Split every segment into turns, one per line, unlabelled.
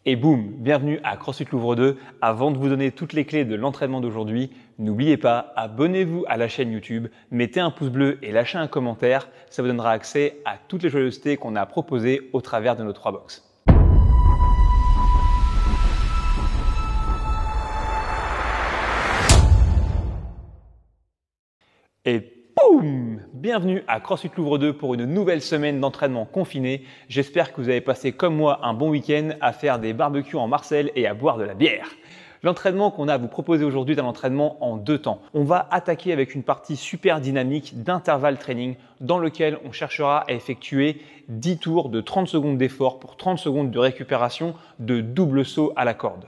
Et boum, bienvenue à CrossFit Louvre 2. Avant de vous donner toutes les clés de l'entraînement d'aujourd'hui, n'oubliez pas, abonnez-vous à la chaîne YouTube, mettez un pouce bleu et lâchez un commentaire. Ça vous donnera accès à toutes les joyeusetés qu'on a proposées au travers de nos 3 box. Et boum! Bienvenue à CrossFit Louvre 2 pour une nouvelle semaine d'entraînement confiné. J'espère que vous avez passé comme moi un bon week-end à faire des barbecues en Marseille et à boire de la bière. L'entraînement qu'on a à vous proposer aujourd'hui est un entraînement en 2 temps. On va attaquer avec une partie super dynamique d'intervalle training dans lequel on cherchera à effectuer 10 tours de 30 secondes d'effort pour 30 secondes de récupération de double saut à la corde.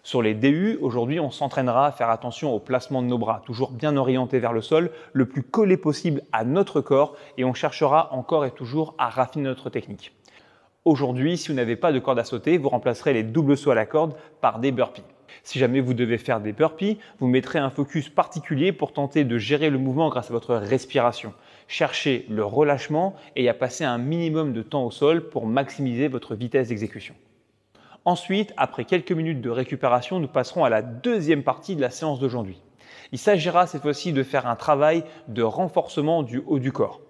Sur les DU, aujourd'hui, on s'entraînera à faire attention au placement de nos bras, toujours bien orientés vers le sol, le plus collé possible à notre corps et on cherchera encore et toujours à raffiner notre technique. Aujourd'hui, si vous n'avez pas de corde à sauter, vous remplacerez les doubles sauts à la corde par des burpees. Si jamais vous devez faire des burpees, vous mettrez un focus particulier pour tenter de gérer le mouvement grâce à votre respiration. Cherchez le relâchement et à passer un minimum de temps au sol pour maximiser votre vitesse d'exécution. Ensuite, après quelques minutes de récupération, nous passerons à la deuxième partie de la séance d'aujourd'hui. Il s'agira cette fois-ci de faire un travail de renforcement du haut du corps.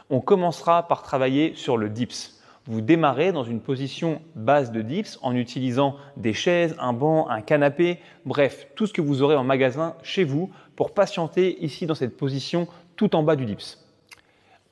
On commencera par travailler sur le dips. Vous démarrez dans une position base de dips en utilisant des chaises, un banc, un canapé, bref, tout ce que vous aurez en magasin chez vous pour patienter ici dans cette position tout en bas du dips.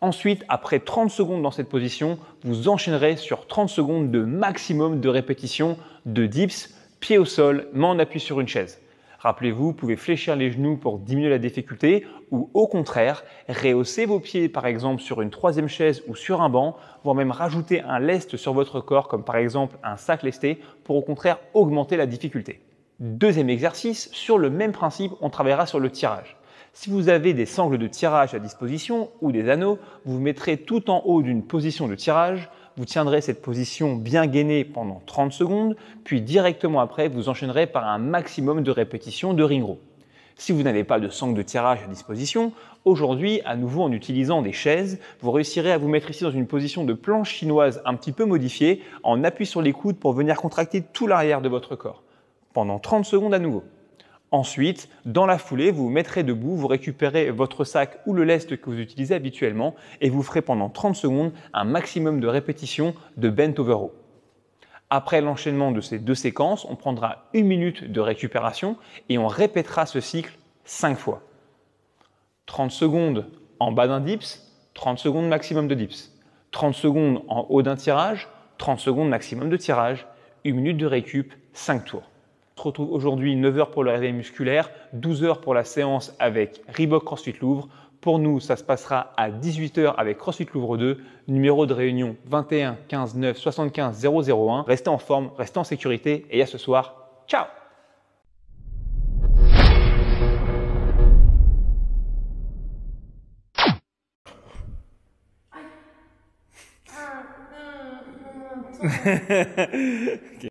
Ensuite, après 30 secondes dans cette position, vous enchaînerez sur 30 secondes de maximum de répétitions de dips, pied au sol, main en appui sur une chaise. Rappelez-vous, vous pouvez fléchir les genoux pour diminuer la difficulté ou au contraire, rehausser vos pieds par exemple sur une 3e chaise ou sur un banc, voire même rajouter un lest sur votre corps comme par exemple un sac lesté pour au contraire augmenter la difficulté. Deuxième exercice, sur le même principe, on travaillera sur le tirage. Si vous avez des sangles de tirage à disposition ou des anneaux, vous vous mettrez tout en haut d'une position de tirage, vous tiendrez cette position bien gainée pendant 30 secondes, puis directement après, vous enchaînerez par un maximum de répétitions de ring row. Si vous n'avez pas de sangle de tirage à disposition, aujourd'hui, à nouveau en utilisant des chaises, vous réussirez à vous mettre ici dans une position de planche chinoise un petit peu modifiée, en appui sur les coudes pour venir contracter tout l'arrière de votre corps. Pendant 30 secondes à nouveau. Ensuite, dans la foulée, vous vous mettrez debout, vous récupérez votre sac ou le lest que vous utilisez habituellement et vous ferez pendant 30 secondes un maximum de répétitions de bent over row. Après l'enchaînement de ces 2 séquences, on prendra 1 minute de récupération et on répétera ce cycle 5 fois. 30 secondes en bas d'un dips, 30 secondes maximum de dips. 30 secondes en haut d'un tirage, 30 secondes maximum de tirage, 1 minute de récup, 5 tours. On se retrouve aujourd'hui 9 h pour le réveil musculaire, 12 h pour la séance avec Reebok CrossFit Louvre. Pour nous, ça se passera à 18 h avec CrossFit Louvre 2, numéro de réunion 21 15 9 75 001. Restez en forme, restez en sécurité et à ce soir. Ciao!